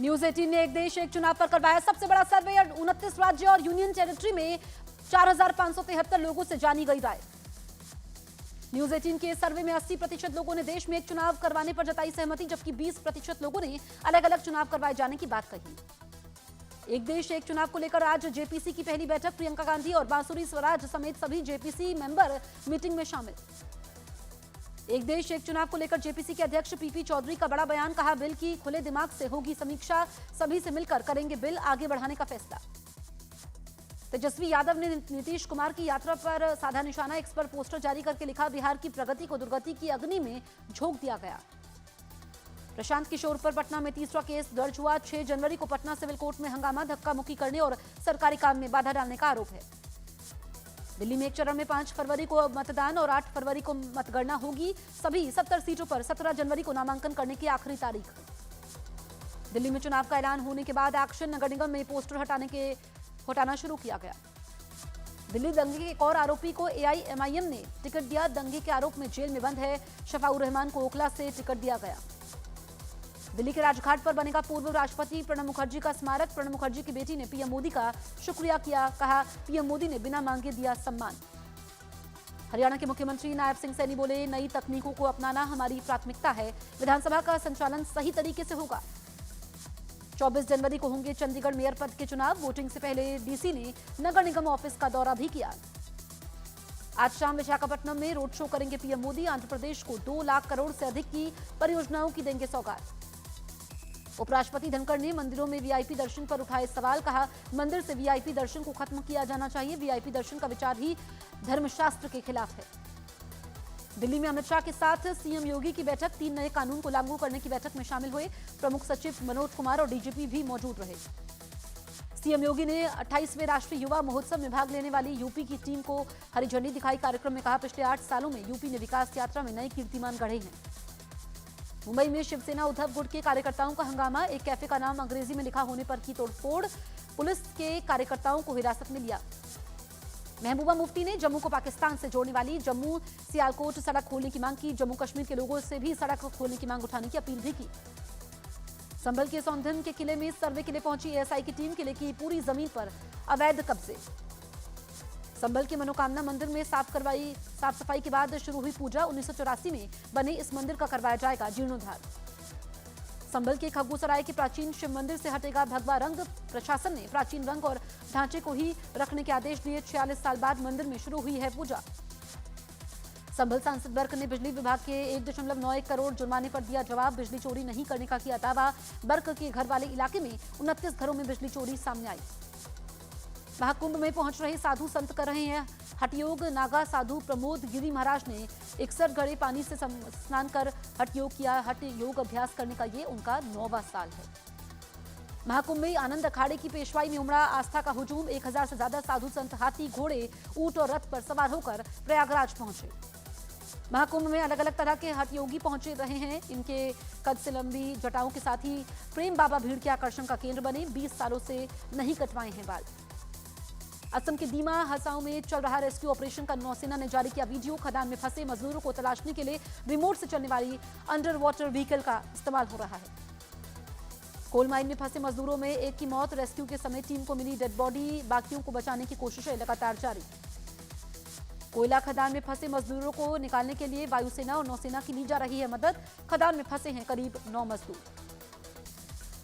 News 18 ने एक देश एक चुनाव पर करवाया सबसे बड़ा सर्वे। 29 राज्य और यूनियन टेरिटरी में 4,573 लोगों से जानी गई राय। न्यूज 18 के सर्वे में 80% लोगों ने देश में एक चुनाव करवाने पर जताई सहमति, जबकि 20% लोगों ने अलग अलग चुनाव करवाए जाने की बात कही। एक देश एक चुनाव को लेकर आज जेपीसी की पहली बैठक। प्रियंका गांधी और बांसुरी स्वराज समेत सभी जेपीसी मेंबर मीटिंग में शामिल। एक देश एक चुनाव को लेकर जेपीसी के अध्यक्ष पीपी चौधरी का बड़ा बयान। कहा, बिल की खुले दिमाग से होगी समीक्षा, सभी से मिलकर करेंगे बिल आगे बढ़ाने का फैसला। तेजस्वी यादव ने नीतीश कुमार की यात्रा पर साधा निशाना। एक्स पर पोस्टर जारी करके लिखा, बिहार की प्रगति को दुर्गति की अग्नि में झोंक दिया गया। प्रशांत किशोर पर पटना में तीसरा केस दर्ज हुआ। 6 जनवरी को पटना सिविल कोर्ट में हंगामा, धक्का मुक्की करने और सरकारी काम में बाधा डालने का आरोप है। दिल्ली में एक चरण में 5 फरवरी को मतदान और 8 फरवरी को मतगणना होगी। सभी 70 सीटों पर 17 जनवरी को नामांकन करने की आखिरी तारीख। दिल्ली में चुनाव का ऐलान होने के बाद एक्शन नगर निगम में पोस्टर हटाना शुरू किया गया। दिल्ली दंगे के एक और आरोपी को एआईएमआईएम ने टिकट दिया। दंगे के आरोप में जेल में बंद है शफाउर रहमान को ओखला से टिकट दिया गया। दिल्ली के राजघाट पर बनेगा पूर्व राष्ट्रपति प्रणब मुखर्जी का स्मारक। प्रणब मुखर्जी की बेटी ने पीएम मोदी का शुक्रिया किया। कहा, पीएम मोदी ने बिना मांगे दिया सम्मान। हरियाणा के मुख्यमंत्री नायब सिंह सैनी बोले, नई तकनीकों को अपनाना हमारी प्राथमिकता है। विधानसभा का संचालन सही तरीके से होगा। 24 जनवरी को होंगे चंडीगढ़ मेयर पद के चुनाव। वोटिंग से पहले डीसी ने नगर निगम ऑफिस का दौरा भी किया। आज शाम विशाखापट्टनम में रोड शो करेंगे पीएम मोदी। आंध्र प्रदेश को 2 लाख करोड़ से अधिक की परियोजनाओं की देंगे सौगात। उपराष्ट्रपति धनखड़ ने मंदिरों में वीआईपी दर्शन पर उठाए सवाल। कहा, मंदिर से वीआईपी दर्शन को खत्म किया जाना चाहिए। वीआईपी दर्शन का विचार ही धर्मशास्त्र के खिलाफ है। दिल्ली में अमित शाह के साथ सीएम योगी की बैठक। 3 नए कानून को लागू करने की बैठक में शामिल हुए प्रमुख सचिव मनोज कुमार और डीजीपी भी मौजूद रहे। सीएम योगी ने 28वें राष्ट्रीय युवा महोत्सव में भाग लेने वाली यूपी की टीम को हरी झंडी दिखाई। कार्यक्रम में कहा, पिछले 8 सालों में यूपी ने विकास यात्रा में नए कीर्तिमान गढ़े हैं। मुंबई में शिवसेना उद्धव गुट के कार्यकर्ताओं का हंगामा। एक कैफे का नाम अंग्रेजी में लिखा होने पर की तोड़फोड़। पुलिस के कार्यकर्ताओं को हिरासत में लिया। महबूबा मुफ्ती ने जम्मू को पाकिस्तान से जोड़ने वाली जम्मू सियालकोट सड़क खोलने की मांग की। जम्मू कश्मीर के लोगों से भी सड़क खोलने की मांग उठाने की अपील भी की। संभल के सौंधन के किले में सर्वे के लिए पहुंची एएसआई की टीम। किले की पूरी जमीन पर अवैध कब्जे। संभल के मनोकामना मंदिर में साफ सफाई के बाद शुरू हुई पूजा। 1984 में बने इस मंदिर का करवाया जाएगा जीर्णोद्धार। संभल के खग्गूसराय के प्राचीन शिव मंदिर से हटेगा भगवा रंग। प्रशासन ने प्राचीन रंग और ढांचे को ही रखने के आदेश दिए। 46 साल बाद मंदिर में शुरू हुई है पूजा। संभल सांसद बर्क ने बिजली विभाग के 1.91 करोड़ जुर्माने पर दिया जवाब। बिजली चोरी नहीं करने का किया दावा। बर्क के घर वाले इलाके में 29 घरों में बिजली चोरी सामने आई। महाकुंभ में पहुंच रहे साधु संत कर रहे हैं हठयोग। नागा साधु प्रमोद गिरी महाराज ने 61 घड़े पानी से स्नान कर हठयोग किया। हठ योग अभ्यास करने का ये उनका 9वां साल है। महाकुंभ में आनंद अखाड़े की पेशवाई में उमड़ा आस्था का हुजूम। 1000 से ज्यादा साधु संत हाथी, घोड़े, ऊंट और रथ पर सवार होकर प्रयागराज पहुंचे। महाकुंभ में अलग अलग तरह के हठयोगी पहुंचे रहे हैं। इनके कद से लंबी जटाओं के साथ ही प्रेम बाबा भीड़ के आकर्षण का केंद्र बने। 20 सालों से नहीं कटवाए हैं बाल। असम के दीमा हसाओं में चल रहा रेस्क्यू ऑपरेशन का नौसेना ने जारी किया वीडियो। खदान में फंसे मजदूरों को तलाशने के लिए रिमोट से चलने वाली अंडर वाटर व्हीकल का इस्तेमाल हो रहा है। कोल माइन में फंसे मजदूरों में एक की मौत। रेस्क्यू के समय टीम को मिली डेड बॉडी। बाकियों को बचाने की कोशिशें लगातार जारी। कोयला खदान में फंसे मजदूरों को निकालने के लिए वायुसेना और नौसेना की ली जा रही है मदद। खदान में फंसे हैं करीब 9 मजदूर।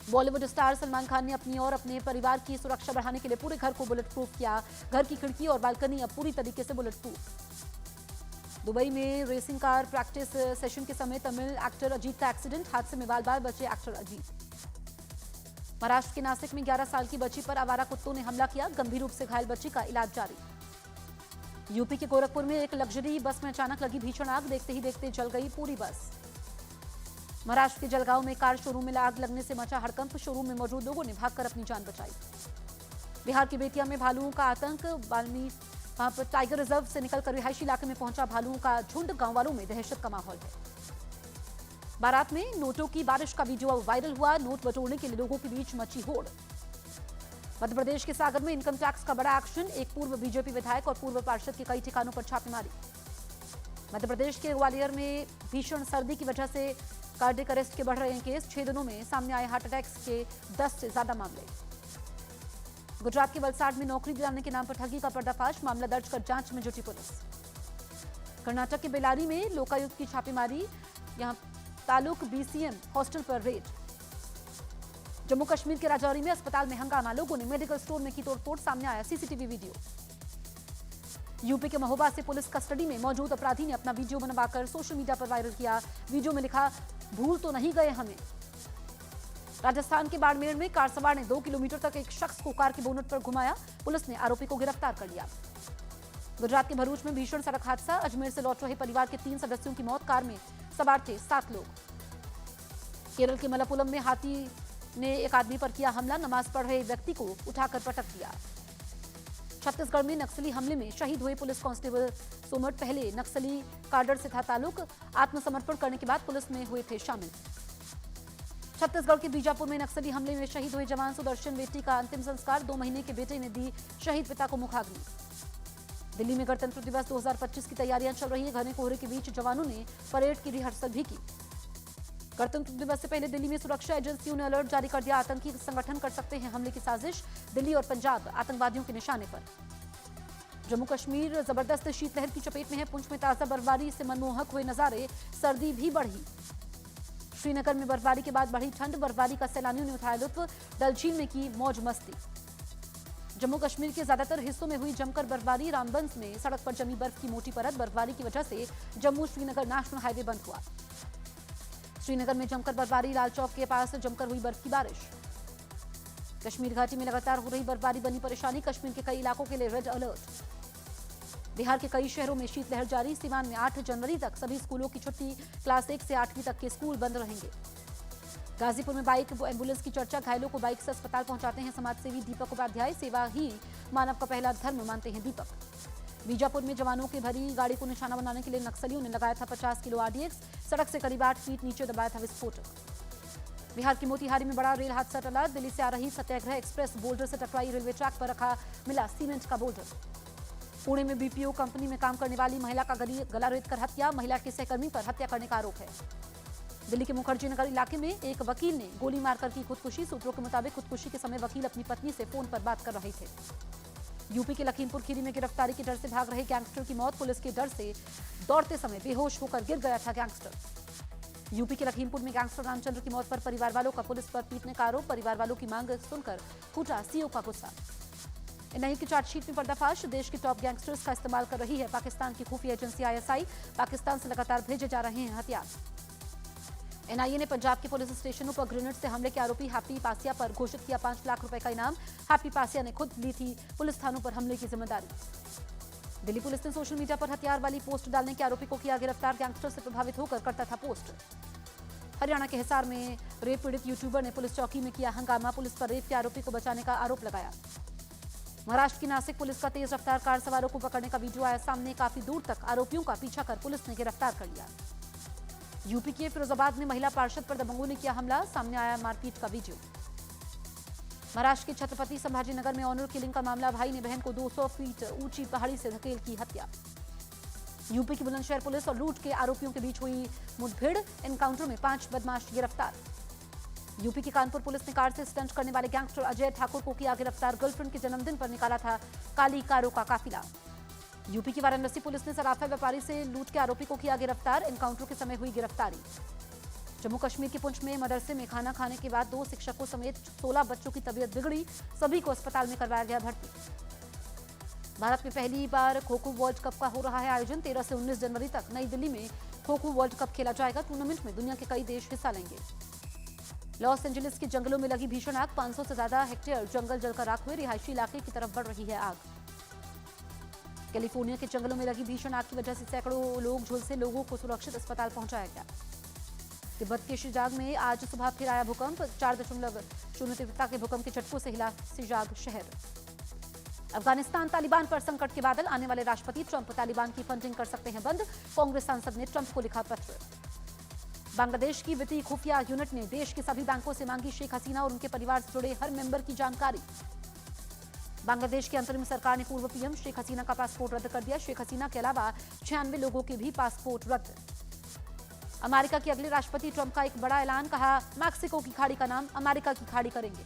बॉलीवुड स्टार सलमान खान ने अपनी और अपने परिवार की सुरक्षा बढ़ाने के लिए पूरे घर को बुलेट प्रूफ किया। घर की खिड़की और बालकनी अब पूरी तरीके से बुलेट प्रूफ। दुबई में रेसिंग कार प्रैक्टिस सेशन के समय तमिल एक्टर अजीत का एक्सीडेंट। हादसे में बाल बाल बचे एक्टर अजीत। महाराष्ट्र के नासिक में 11 साल की बच्ची पर आवारा कुत्तों ने हमला किया। गंभीर रूप से घायल बच्ची का इलाज जारी। यूपी के गोरखपुर में एक लग्जरी बस में अचानक लगी भीषण आग। देखते ही देखते जल गई पूरी बस। महाराष्ट्र के जलगांव में कार शोरूम में आग लगने से मचा हड़कंप। शोरूम में मौजूद लोगों ने भागकर अपनी जान बचाई। बिहार के बेतिया में भालुओं का आतंक। वहां पर टाइगर रिजर्व से निकलकर रिहायशी इलाके में पहुंचा भालुओं का झुंड। गांव वालों में दहशत का माहौल है। बारात में नोटों की बारिश का वीडियो वायरल हुआ। नोट बटोरने के लिए लोगों के बीच मची होड़। मध्य प्रदेश के सागर में इनकम टैक्स का बड़ा एक्शन। एक पूर्व बीजेपी विधायक और पूर्व पार्षद के कई ठिकानों पर छापेमारी। मध्य प्रदेश के ग्वालियर में भीषण सर्दी की वजह से कार्डियक अरेस्ट के बढ़ रहे हैं केस। 6 दिनों में सामने आए हार्ट अटैक्स के 10 से ज्यादा मामले। गुजरात के वलसाड में नौकरी दिलाने के नाम पर ठगी का पर्दाफाश, मामला दर्ज कर जांच में जुटी पुलिस। कर्नाटक के बेलारी में लोकायुक्त की छापेमारी, यहां तालुक बीसीएम हॉस्टल पर रेड। जम्मू कश्मीर के राजौरी में अस्पताल में हंगामा, लोगों ने मेडिकल स्टोर में की तोड़फोड़, सामने आया सीसीटीवी वीडियो। यूपी के महोबा से पुलिस कस्टडी में मौजूद अपराधी ने अपना वीडियो बनवाकर सोशल मीडिया पर वायरल किया। वीडियो में लिखा, भूल तो नहीं गए हमें। राजस्थान के बाड़मेर में कार सवार ने 2 किलोमीटर तक एक शख्स को कार के बोनट पर घुमाया, पुलिस ने आरोपी को गिरफ्तार कर लिया। गुजरात के भरूच में भीषण सड़क हादसा, अजमेर से लौट रहे परिवार के 3 सदस्यों की मौत, कार में सवार थे 7 लोग। केरल के मलप्पुरम में हाथी ने एक आदमी पर किया हमला, नमाज पढ़ रहे व्यक्ति को उठाकर पटक दिया। छत्तीसगढ़ में नक्सली हमले में शहीद हुए पुलिस कांस्टेबल सोमट पहले नक्सली काडर से था ताल्लुक, आत्मसमर्पण करने के बाद पुलिस में हुए थे शामिल। छत्तीसगढ़ के बीजापुर में नक्सली हमले में शहीद हुए जवान सुदर्शन वेट्टी का अंतिम संस्कार, 2 महीने के बेटे ने दी शहीद पिता को मुखाग्नि। दिल्ली में गणतंत्र दिवस 2025 की तैयारियां चल रही है, घने कोहरे के बीच जवानों ने परेड की रिहर्सल भी की। गणतंत्र दिवस से पहले दिल्ली में सुरक्षा एजेंसियों ने अलर्ट जारी कर दिया, आतंकी संगठन कर सकते हैं हमले की साजिश, दिल्ली और पंजाब आतंकवादियों के निशाने पर। जम्मू कश्मीर जबरदस्त शीतलहर की चपेट में है, पुंछ में ताजा बर्फबारी से मनमोहक हुए नजारे, सर्दी भी बढ़ी। श्रीनगर में बर्फबारी के बाद बढ़ी ठंड, बर्फबारी का सैलानियों ने उठाया लुत्फ, डल झील में की मौज मस्ती। जम्मू कश्मीर के ज्यादातर हिस्सों में हुई जमकर बर्फबारी, रामबंस में सड़क पर जमी बर्फ की मोटी परत, बर्फबारी की वजह से जम्मू श्रीनगर नेशनल हाईवे बंद हुआ। श्रीनगर में जमकर बर्फबारी, लाल चौक के पास जमकर हुई बर्फ की बारिश। कश्मीर घाटी में लगातार हो रही बर्फबारी बनी परेशानी, कश्मीर के कई इलाकों के लिए रेड अलर्ट। बिहार के कई शहरों में शीतलहर जारी, सीवान में 8 जनवरी तक सभी स्कूलों की छुट्टी, क्लास 1 से 8वीं तक के स्कूल बंद रहेंगे। गाजीपुर में बाइक एम्बुलेंस की चर्चा, घायलों को बाइक से अस्पताल पहुंचाते हैं समाजसेवी दीपक उपाध्याय, सेवा ही मानव का पहला धर्म मानते हैं दीपक। बीजापुर में जवानों की भरी गाड़ी को निशाना बनाने के लिए नक्सलियों ने लगाया था 50 किलो आरडीएक्स, सड़क से करीब 8 फीट नीचे दबाया था विस्फोटक। बिहार की मोतिहारी में बड़ा रेल हादसा टला, दिल्ली से आ रही सत्याग्रह एक्सप्रेस बोल्डर से टकराई, रेलवे ट्रैक पर रखा मिला सीमेंट का बोल्डर। पुणे में बीपीओ कंपनी में काम करने वाली महिला का गला रेत कर हत्या, महिला के सहकर्मी पर हत्या करने का आरोप है। दिल्ली के मुखर्जी नगर इलाके में एक वकील ने गोली मारकर की खुदकुशी, सूत्रों के मुताबिक खुदकुशी के समय वकील अपनी पत्नी से फोन पर बात कर रहे थे। यूपी के लखीमपुर खीरी में गिरफ्तारी के डर से भाग रहे गैंगस्टर की मौत, पुलिस के डर से दौड़ते समय बेहोश होकर गिर गया था गैंगस्टर। यूपी के लखीमपुर में गैंगस्टर रामचंद्र की मौत पर परिवार वालों का पुलिस पर पीटने का आरोप, परिवार वालों की मांग सुनकर फूटा सीओ का गुस्सा। एनआईए की चार्जशीट में पर्दाफाश, देश के टॉप गैंगस्टर्स का इस्तेमाल कर रही है पाकिस्तान की खुफिया एजेंसी आईएसआई, पाकिस्तान से लगातार भेजे जा रहे हैं हथियार। एनआईए ने पंजाब के पुलिस स्टेशनों पर ग्रेनेड से हमले के आरोपी हैप्पी पासिया पर घोषित किया 5 लाख रुपए का इनाम, हैप्पी पासिया ने खुद ली थी पुलिस थानों पर हमले की जिम्मेदारी। दिल्ली पुलिस ने सोशल मीडिया पर हथियार वाली पोस्ट डालने के आरोपी को किया गिरफ्तार, गैंगस्टर से प्रभावित होकर करता था पोस्ट। हरियाणा के हिसार में रेप पीड़ित यूट्यूबर ने पुलिस चौकी में किया हंगामा, पुलिस पर रेप के आरोपी को बचाने का आरोप लगाया। महाराष्ट्र की नासिक पुलिस का तेज रफ्तार कार सवारों को पकड़ने का वीडियो आया सामने, काफी दूर तक आरोपियों का पीछा कर पुलिस ने गिरफ्तार कर लिया। यूपी के फिरोजाबाद में महिला पार्षद पर दबंगों ने किया हमला, सामने आया मारपीट का वीडियो। महाराष्ट्र के छत्रपति संभाजीनगर में ऑनर किलिंग का मामला, भाई ने बहन को 200 फीट ऊंची पहाड़ी से धकेल की हत्या। यूपी की बुलंदशहर पुलिस और लूट के आरोपियों के बीच हुई मुठभेड़, एनकाउंटर में 5 बदमाश गिरफ्तार। यूपी की कानपुर पुलिस ने कार से स्टंट करने वाले गैंगस्टर अजय ठाकुर को किया गिरफ्तार, गर्लफ्रेंड के जन्मदिन पर निकाला था काली कारों का काफिला। यूपी की वाराणसी पुलिस ने सराफा व्यापारी से लूट के आरोपी को किया गिरफ्तार, एनकाउंटर के समय हुई गिरफ्तारी। जम्मू कश्मीर के पुंछ में मदरसे में खाना खाने के बाद 2 शिक्षकों समेत 16 बच्चों की तबीयत बिगड़ी, सभी को अस्पताल में करवाया गया भर्ती। भारत में पहली बार खो खो वर्ल्ड कप का हो रहा है आयोजन, 13 से 19 जनवरी तक नई दिल्ली में खो खो वर्ल्ड कप खेला जाएगा, टूर्नामेंट में दुनिया के कई देश हिस्सा लेंगे। लॉस एंजलिस के जंगलों में लगी भीषण आग, 500 से ज्यादा हेक्टेयर जंगल जलकर राख हुए, रिहायशी इलाके की तरफ बढ़ रही है आग। कैलिफोर्निया के जंगलों में लगी भीषण आग की वजह से सैकड़ों लोग झुलसे, लोगों को सुरक्षित अस्पताल पहुंचाया गया। तिब्बत के शिजाग में आज सुबह फिर आया भूकंप, 4.0 तीव्रता के भूकंप के झटकों से हिला शिजाग शहर। अफगानिस्तान तालिबान पर संकट के बादल, आने वाले राष्ट्रपति ट्रंप तालिबान की फंडिंग कर सकते हैं बंद, कांग्रेस सांसद ने ट्रंप को लिखा पत्र। बांग्लादेश की वित्तीय खुफिया यूनिट ने देश के सभी बैंकों से मांगी शेख हसीना और उनके परिवार से जुड़े हर मेंबर की जानकारी। बांग्लादेश की अंतरिम सरकार ने पूर्व पीएम शेख हसीना का पासपोर्ट रद्द कर दिया, शेख हसीना के अलावा 96 लोगों के भी पासपोर्ट रद्द। अमेरिका के अगले राष्ट्रपति ट्रंप का एक बड़ा ऐलान, कहा मैक्सिको की खाड़ी का नाम अमेरिका की खाड़ी करेंगे।